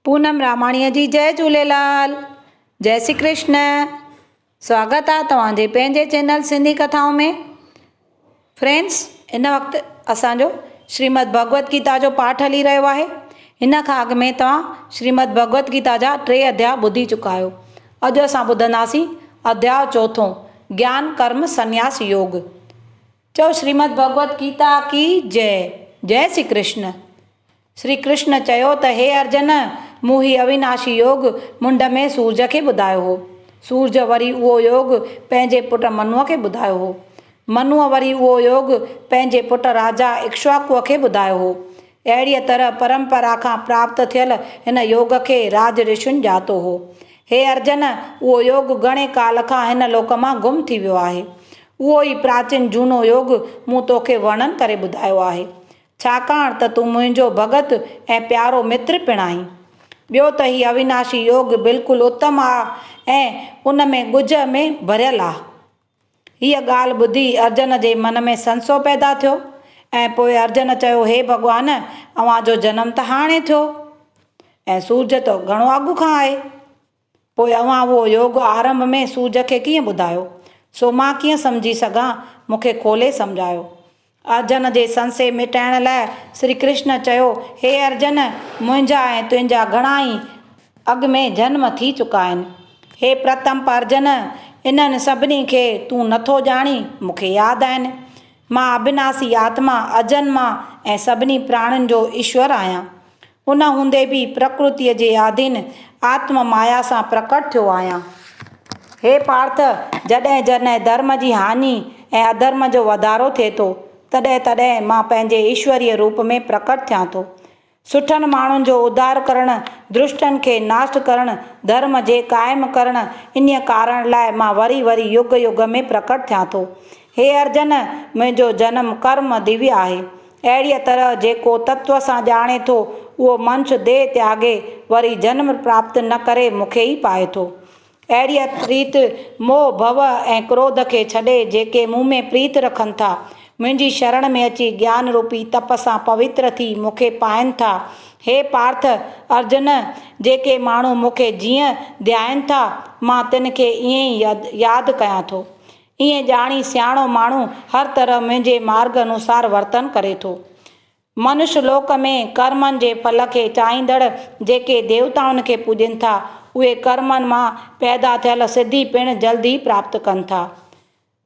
पूनम रामाणीअ जी जय झूलेलाल। जय श्री कृष्ण। स्वागत आहे तव्हांजे पंहिंजे चैनल सिंधी कथाऊं में। फ्रेंड्स, इन वक़्तु असांजो श्रीमद भगवत गीता जो पाठ हली रहियो आहे। हिन खां अॻु में तव्हां श्रीमद भगवत गीता जा 3 अध्याय ॿुधी चुका आहियो। अॼु असां ॿुधंदासीं अध्याय 4 ज्ञान कर्म संन्यास योग। चओ श्रीमद भगवत गीता की जय। जय श्री कृष्ण। श्री कृष्ण चयो त हे अर्जन, मूं ही अविनाशी योग मुंड में सूरज खे ॿुधायो हो। सूरज वरी उहो योग पंहिंजे पुट मनुअ खे ॿुधायो हो। मनुअ वरी उहो योग पंहिंजे पुट राजा इक्ष्वाकुअ खे ॿुधायो हो। अहिड़ीअ तरह परंपरा खां प्राप्त थियल हिन योग खे राज ऋषियुनि ॼातो हो। हे अर्जन, उहो योग घणे काल खां हिन लोक मां गुम थी वियो आहे। उहो ई प्राचीन झूनो योग मूं तोखे वर्णन करे ॿुधायो आहे, छाकाणि त तूं मुंहिंजो भगत ऐं प्यारो मित्र पिणु आहीं। ॿियो त हीउ अविनाशी योग बिल्कुलु उत्तम आहे ऐं उन में ॻुझ में भरियल आहे। हीअ ॻाल्हि ॿुधी अर्जन जे मन में संशय पैदा थियो ऐं पोइ अर्जन चयो, हे भॻवान, अव्हांजो जनम त हाणे थियो ऐं सूरज त घणो अॻु खां आहे। पोइ अव्हां उहो योग आरंभ में सूरज खे कीअं ॿुधायो, सो मां कीअं सम्झी सघां, मूंखे खोले सम्झायो। अर्जन जे संशय मिटाइण लाइ श्री कृष्ण चयो, हे अर्जन, मुंहिंजा ऐं तुंहिंजा घणा ई अॻु में जन्म थी चुका आहिनि। हे प्रथम अर्जन, इन्हनि सभिनी खे तूं नथो ॼाणी, मूंखे यादि आहिनि। मां अविनाशी आत्मा, अजन्मा ऐं सभिनी प्राणियुनि जो ईश्वर आहियां। उन हूंदे बि प्रकृतिअ जे अधीन आत्म माया सां प्रकट थियो आहियां। हे पार्थ, जॾहिं जॾहिं धर्म जी हानि ऐं अधर्म जो वधारो थिए थो, तॾहिं तॾहिं मां पंहिंजे ईश्वरीय रूप में प्रकट थियां थो। सुठनि माण्हुनि जो उद्धार करणु, दुष्टनि खे नाश करणु, धर्म जे क़ाइमु करणु, इन कारण लाइ मां वरी वरी युग युग में प्रकट थियां थो। हे अर्जन, मुंहिंजो जन्म कर्म दिव्य आहे। अहिड़ीअ तरह जेको तत्व सां ॼाणे थो, उहो मनुष्य देह त्यागे वरी जन्म प्राप्त न करे मूंखे ई पाए थो। अहिड़ीअ रीति मोह भव ऐं क्रोध खे छॾे जेके मूं में प्रीत रखनि था, मुंहिंजी शरण में अची ज्ञान रूपी तप सां पवित्र थी मूंखे पाइनि था। हे पार्थ अर्जुन, जेके माण्हू मूंखे जीअं ध्याइनि था, मां तिन खे ईअं ई यादि कयां थो। ईअं ॼाणी सियाणो माण्हू हर तरह मुंहिंजे मार्ग अनुसार वर्तन करे थो। मनुष्य लोक में कर्मनि जे फल खे चाहींदड़ जेके देवताउनि खे पूॼनि था, उहे कर्मनि मां पैदा थियल सिद्धि पिणु जल्दी प्राप्त कनि था।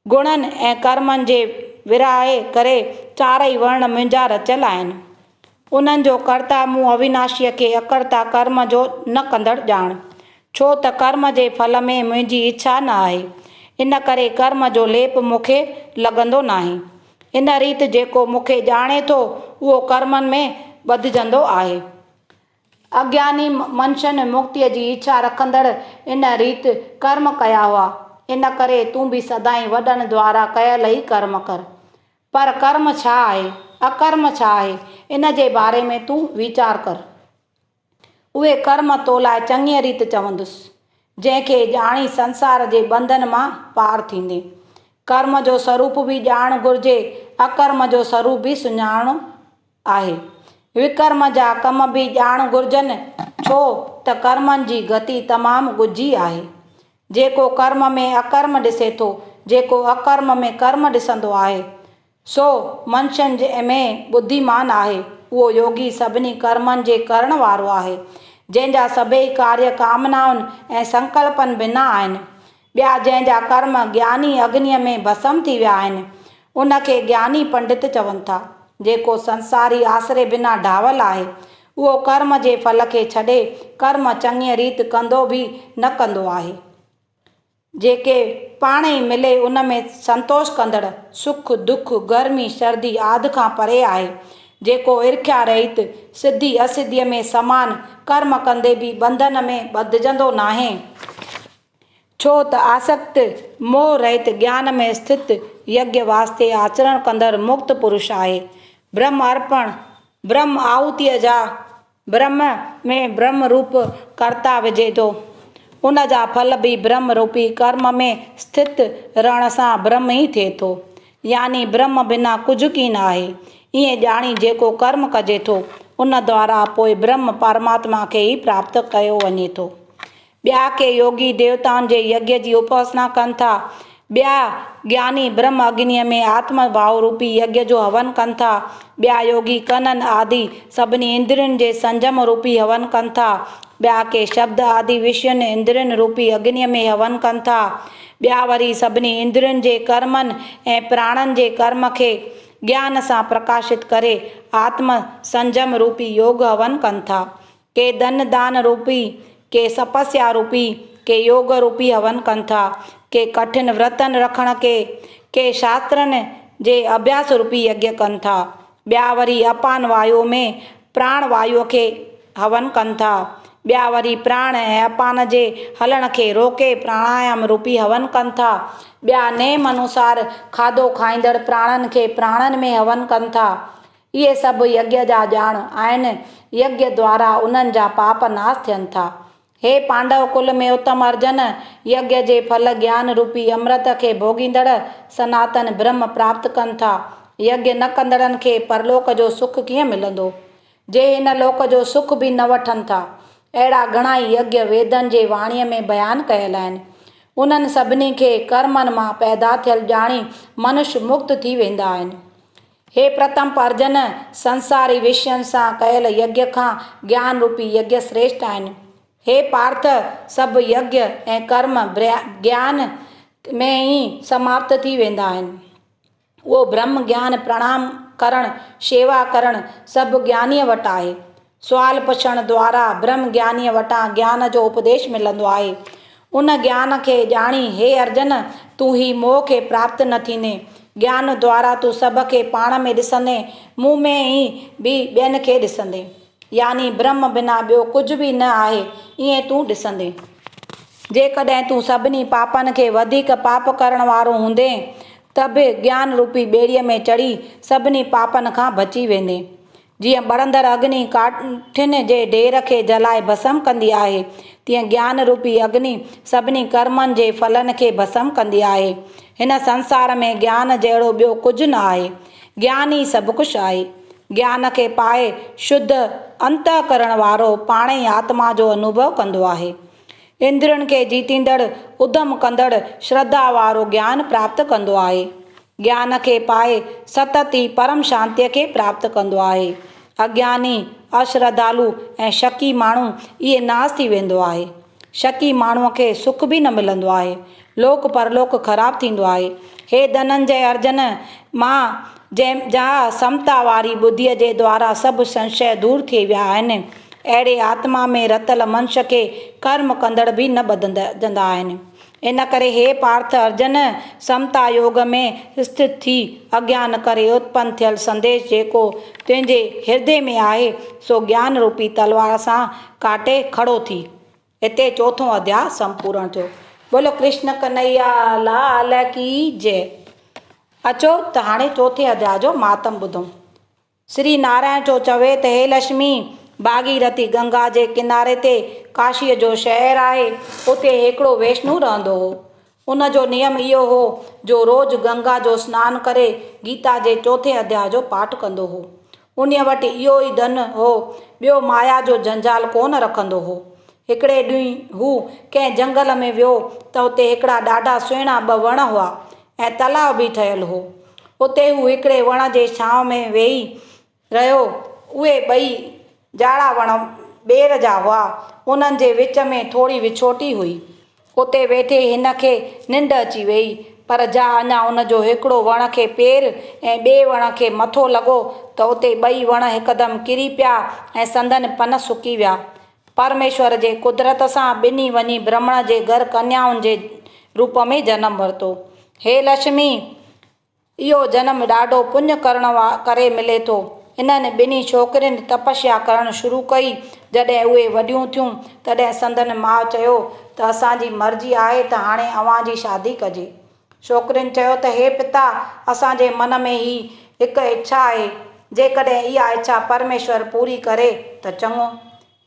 गुणनि ऐं कर्मनि जे विराहे करे चारई वर्ण मुंहिंजा रचियल आहिनि। उन्हनि जो कर्ता मूं अविनाशीअ खे अकर्ता कर्म जो न कंदड़ ॼाण, छो त कर्म जे फल में मुंहिंजी इच्छा न आहे। इन करे कर्म जो लेप मूंखे लॻंदो नाहे। इन रीति जेको मूंखे ॼाणे थो, उहो कर्मनि में ॿधिजंदो आहे। अज्ञानी मनुष्यनि मुक्तिअ जी इच्छा रखंदड़ इन रीति कर्म कया हुआ। इन करे तूं बि सदाईं वॾनि द्वारा कयल ई कर्म कर। पर कर्म छा आहे, अकर्म छा आहे, इन जे बारे में तूं वीचार कर। उहे कर्म तो लाइ चङीअ रीति चवंदुसि, जंहिंखे ॼाणी संसार जे बंधन मां पार थींदे। कर्म जो स्वरूप बि ॼाण घुरिजे, अकर्म जो स्वरूप बि सुञाणो आहे। विकर्म जा कम बि ॼाण घुरिजनि, छो त कर्मनि जी गति तमामु ॻुझी आहे। जेको कर्म में अकर्म ॾिसे थो, जेको अकर्म में कर्म ॾिसंदो आहे, सो मनुष्यनि जे में बुद्धिमान आहे। उहो योगी सभिनी कर्मनि जे करण वारो आहे, जंहिंजा सभई कार्य कामनाउनि ऐं संकल्पनि बिना आहिनि। ॿिया जंहिंजा कर्म ज्ञानी अग्नीअ में भस्म थी विया आहिनि, उनखे ज्ञानी पंडित चवनि था। जेको संसारी आसरे बिना ढावल आहे, उहो कर्म जे फल खे छॾे कर्म चङीअ रीति कंदो बि न कंदो आहे। जेके पाण ई मिले उन में संतोष कंदड़, सुख दुख गर्मी सर्दी आदि खां परे आहे। जेको ईर्ष्या रहित सिद्धि असिद्धीअ में समान कर्म कंदे बि बंधन में ॿधिजंदो नाहे, छो त आसक्त मोह रहित ज्ञान में स्थित यज्ञ वास्ते आचरण कंदड़ मुक्त पुरुष आहे। ब्रह्म अर्पण, ब्रह्म आहुतीअ जा ब्रह्म में ब्रह्म रूप कर्ता विझे थो। उन जा फल बि ब्रह्म रूपी कर्म में स्थित रहण सां ब्रह्म ई थिए थो, यानी ब्रह्म बिना कुझु की न आहे। ईअं ॼाणी जेको कर्म कजे थो, उन द्वारा पोइ ब्रह्म परमात्मा खे ई प्राप्त कयो वञे थो। ॿिया के योगी देवताउनि जे यज्ञ जी उपासना कनि था। ॿिया ज्ञानी ब्रह्म अग्नीअ में आत्मभाव रूपी यज्ञ जो हवन कनि था। ॿिया योगी कननि आदि सभिनी इंद्रियुनि जे संजम रूपी हवन कनि था। ॿिया के शब्द आदि विषयनि इंद्रियुनि रूपी अग्नीअ में हवन कनि था। ॿिया वरी सभिनी इंद्रियुनि जे कर्मनि ऐं प्राणनि जे कर्म खे ज्ञान सां प्रकाशित करे आत्म संजम रूपी योग हवन कनि था। के धन दान रूपी, के तपस्या रूपी, के योग रूपी हवन कनि था। के कठिन व्रतन रखण के शास्त्रनि जे अभ्यास रूपी यज्ञ कनि था। ॿिया वरी अपान वायु में प्राण वायु खे हवन कनि था। ॿिया वरी प्राण ऐं अपान जे हलण खे रोके प्राणायाम रूपी हवन कनि था। ॿिया नेम अनुसार खाधो खाईंदड़ प्राणनि खे प्राणनि में हवन कनि था। इहे सभु यज्ञ जा ॼाण आहिनि। यज्ञ द्वारा उन्हनि जा पाप नाश थियनि था। हे पांडव कुल में उत्तम अर्जन, यज्ञ जे फल ज्ञान रूपी अमृत खे भोगींदड़ सनातन ब्रह्म प्राप्त कनि था। यज्ञ न कंदड़नि खे परलोक जो सुख कीअं मिलंदो, जे हिन लोक जो सुख बि न वठनि था। अहिड़ा घणा ई यज्ञ वेदनि जे वाणीअ में बयानु कयल आहिनि। उन्हनि सभिनी खे कर्मनि मां पैदा थियल ॼाणी मनुष्य मुक्त थी वेंदा आहिनि। हे प्रथम अर्जन, संसारी विषयनि सां कयल यज्ञ खां ज्ञान रूपी यज्ञ श्रेष्ठ आहिनि। हे पार्थ, सभु यज्ञ ऐं कर्म ज्ञान में ई समाप्त थी वेंदा आहिनि। उहो ब्रह्म ज्ञान प्रणाम करणु, शेवा करणु सभु ज्ञानीअ वटि आहे। सुवाल पुछण द्वारा ब्रह्म ज्ञानीअ वटां ज्ञान जो उपदेश मिलंदो आहे। उन ज्ञान खे ॼाणी हे अर्जन, तूं ही मोह खे प्राप्त न थींदे। ज्ञान द्वारा तूं सभ खे पाण में ॾिसंदे, मूं में ई बि ॿियनि खे ॾिसंदे, यानी ब्रह्म बिना ॿियो कुझु बि न आहे ईअं तूं ॾिसंदे। जेकॾहिं तूं सभिनी पापनि खे वधीक पाप करण वारो हूंदे त बि ज्ञान रूपी ॿेड़ीअ में चढ़ी सभिनी पापनि खां बची वेंदे। जीअं ॿरंदड़ अग्नि काठिन जे ढेर खे जलाए भस्म कंदी आहे, तीअं ज्ञान रूपी अग्नि सभिनी कर्मनि जे फलनि खे भस्म कंदी आहे। हिन संसार में ज्ञान जहिड़ो ॿियो कुझु न आहे। ज्ञान ई सभु कुझु आहे। ज्ञान खे पाए शुद्ध अंतःकरण वारो पाण ई आत्मा जो अनुभव कंदो आहे। इंद्रियुनि खे जीतींदड़, उधम कंदड़, श्रद्धा वारो ज्ञान प्राप्त कंदो आहे। ज्ञान खे पाए सतत ई परम शांतीअ खे प्राप्त कंदो आहे। अज्ञानी, अश्रद्धालु ऐं शकी माण्हू इहे नाश थी वेंदो आहे। शकी माण्हूअ खे सुख बि न मिलंदो आहे। लोक परलोक ख़राबु थींदो आहे। हे धनंजय अर्जन, मां जा समता वारी बुद्धीअ जे द्वारा सभु संशय दूर थी विया आहिनि। अहिड़े आत्मा में रतल मनुष्य खे कर्म कंदड़ बि न ॿधंदा आहिनि। इन करे हे पार्थ अर्जन, समता योग में स्थित थी अज्ञान करे उत्पन्न थियल संदेश जेको तुंहिंजे हृदय में आहे सो ज्ञान रूपी तलवार सां काटे खड़ो थी। हिते चौथों अध्याय संपूर्ण थियो। बोलो कृष्ण कन्हैया लाल की जय। अचो त हाणे चौथे अध्याय जो मातम ॿुधूं। श्री नारायण जो चवे त हे लक्ष्मी, भागीरथी गंगा जे किनारे ते काशीअ जो शहर आहे। उते हिकिड़ो वैष्णु रहंदो हो। उन जो नियम इहो हो जो रोज़ गंगा जो सनानु करे गीता जे चौथे अध्याय जो पाठ कंदो हो। उन वटि इहो ई धन हो, ॿियो माया जो जंजाल कोन रखंदो हो। हिकिड़े ॾींहुं हू कंहिं जंगल में वियो त उते हिकिड़ा ॾाढा सुहिणा 2 वण हुआ ऐं तलाउ बि ठहियल हो। उते हू हिकिड़े वण जे छांव में वेही रहियो। उहे 2 जाड़ा वण ॿेर जा हुआ। उन्हनि जे विच में थोरी विछोटी हुई। उते वेठे हिन खे निंड अची वई, पर जा अञा उन जो हिकिड़ो वण खे पेर ऐं ॿिए वण खे मथो लॻो त उते 2 वण हिकदमि किरी पिया ऐं संदन पन सुकी विया। परमेश्वर जे कुदरत सां ॿिन्ही वञी ब्राह्मण जे घर कन्याउनि जे रूप में जनमु वरितो। हे लक्ष्मी, इहो जनमु ॾाढो पुण्य करे मिले थो। इन्हनि ॿिन्ही छोकिरियुनि तपस्या करणु शुरू कई। जॾहिं उहे वॾियूं थियूं तॾहिं संदन माउ चयो त असांजी मर्ज़ी आहे त हाणे अव्हां जी शादी कजे। छोकिरियुनि चयो त हे पिता, असांजे मन में ही हिकु इच्छा आहे। जेकॾहिं इहा इच्छा परमेश्वर पूरी करे त चङो।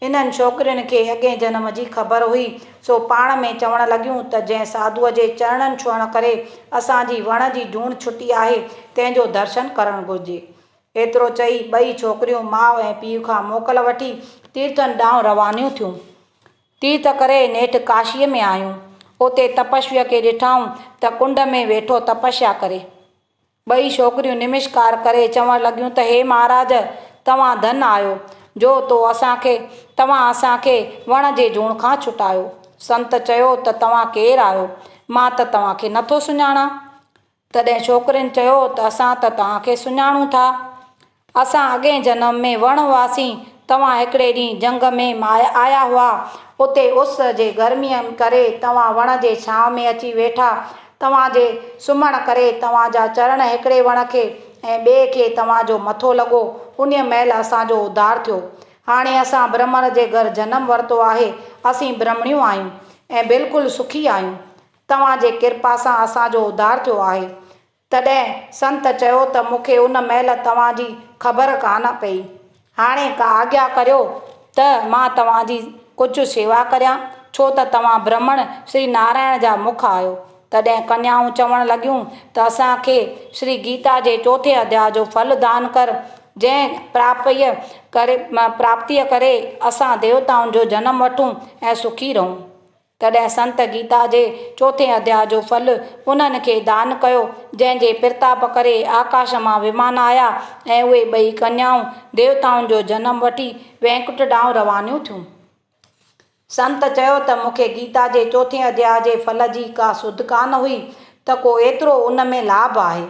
इन्हनि छोकिरियुनि खे अॻे जनम जी ख़बर हुई, सो पाण में चवण लॻियूं त जंहिं साधुअ जे चरणनि छुअण करे असांजी वण जी जूण छुटी आहे तंहिंजो दर्शन करणु घुरिजे। एतिरो चई ॿई छोकिरियूं माउ ऐं पीउ खां मोकल वठी तीर्थनि ॾांहुं रवानियूं थियूं। तीर्थ करे नेठि काशीअ में आयूं। उते तपस्वीअ खे ॾिठाऊं त कुंड में वेठो तपस्या करे। ॿई छोकिरियूं निमिषकार करे चवण लॻियूं त हे महाराज, तव्हां धन आहियो जो तव्हां असांखे वण जे जूण खां छुटायो। संत चयो त तव्हां केरु आहियो? मां त तव्हांखे नथो सुञाणां। तॾहिं छोकिरियुनि चयो त असां त तव्हांखे सुञाणूं था। असां अॻे जनम में वण हुआसीं। तव्हां हिकिड़े ॾींहुं जंग में आया हुआ। उते उस जे गर्मीअ करे तव्हां वण जे छांव में अची वेठा। तव्हांजे सुम्हण करे तव्हांजा चरण हिकिड़े वण खे ऐं ॿिए खे तव्हांजो मथो लॻो। उन महिल असांजो उद्धार थियो। हाणे असां ब्राह्मण जे घर जनम वरितो आहे। असीं ब्राह्मणियूं आहियूं ऐं बिल्कुलु सुखी आहियूं। तव्हांजे कृपा सां असांजो उद्धार थियो आहे। तॾहिं संत चयो त मूंखे उन महिल तव्हांजी ख़बर कान पई। हाणे का आज्ञा करियो त मां तव्हांजी कुझु सेवा करियां, छो त तव्हां ब्राह्मण श्री नारायण जा मुख आहियो। तॾहिं कन्याऊं चवण लॻियूं त असांखे श्री गीता जे 4 अध्याय जो फल दान कर, जंहिं प्राप्तीअ करे असां देवताउनि जो जनम वठूं ऐं सुखी रहूं। तॾहिं संत गीता जे 4 अध्याय जो फल उन्हनि खे दान कयो, जंहिंजे प्रताप करे आकाश मां विमान आया ऐं उहे ॿई कन्याऊं देवताउनि जो जनम वठी वैकुंठ ॾांहुं रवानियूं थियूं। संत चयो त मूंखे गीता जे 4 अध्याय जे फल जी का सुध कान हुई त को एतिरो उन में लाभ आहे।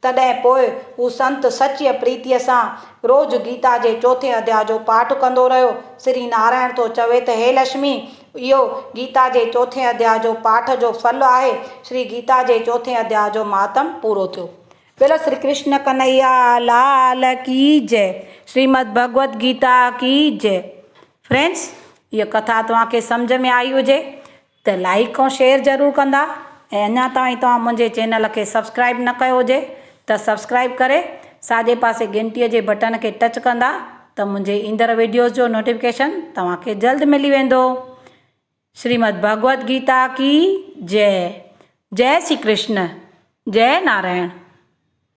तॾहिं पोइ हू संत सच्चीअ प्रीतीअ सां रोज़ गीता जे 4 अध्याय जो पाठ कंदो रहियो। श्री नारायण तो चवे त हे लक्ष्मी, इहो गीता जे 4 अध्याय जो पाठ जो फल आहे। श्री गीता जे 4 अध्याय जो महात्म पूरो थियो। बोलो श्री कृष्ण कन्हैया लाल की जय। श्रीमद् भगवत गीता की जय। फ्रेंड्स, इहा कथा तव्हांखे सम्झ में आई हुजे त लाइक ऐं शेयर ज़रूरु कंदा ऐं अञा ताईं तव्हां मुंहिंजे चैनल खे सब्सक्राइब न कयो हुजे त सब्सक्राइब करे साॼे पासे घंटीअ जे बटन खे टच कंदा त मुंहिंजे ईंदड़ वीडियोज़ जो नोटिफिकेशन तव्हांखे जल्द मिली वेंदो। श्रीमद् भगवत गीता की जय। जय श्री कृष्ण। जय नारायण।